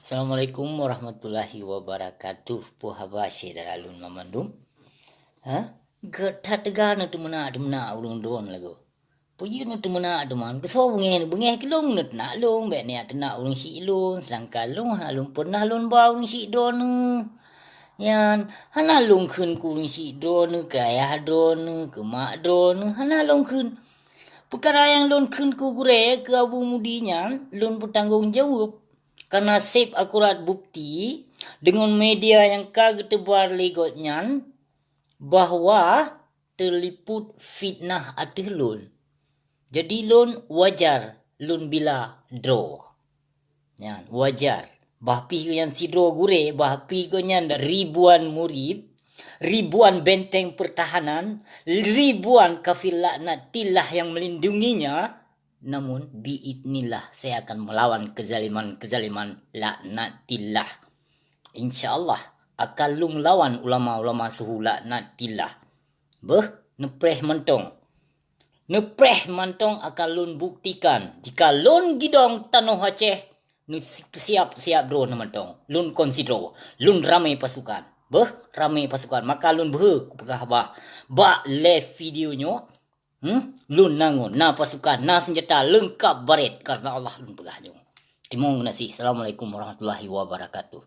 Assalamualaikum warahmatullahi wabarakatuh. Pohaba syedar alun mamandum. Ha? Gata tegana tu mana ulung don lagu. Puyi nu tu mana man. Keso bengeh kilong nu nak long be ni atna ulung si ilung selangka long alung pernah lon ba ulung si don. Yan hana long khun ku ulung si don ke ayah don ke mak don hana long khun. Perkara yang lon khun ku gure ke abu mudinya lon bertanggung jawab. Karena sip akurat bukti dengan media yang kagak tebar legotnya bahwa terliput fitnah atih lun. Jadi lun wajar lun bila draw. Ya, wajar. Bahpi yang si draw gure, bahpi yang ribuan murid, ribuan benteng pertahanan, ribuan kafir laknat tilah yang melindunginya. Namun biiznillah saya akan melawan kezaliman laknatillah. InsyaAllah akan lung lawan ulama-ulama suhu laknatillah. Nepreh mentong akan lun buktikan. Jika lun gidong tanuh Aceh, siap drone mentong. Lun konsidro, lun ramai pasukan. Ramai pasukan. Maka lun kupegah ba live videonyo. Lun nangun, na pasukan, na senjata lengkap baret karena Allah lun pegahnya. Terima kasih. Assalamualaikum warahmatullahi wabarakatuh.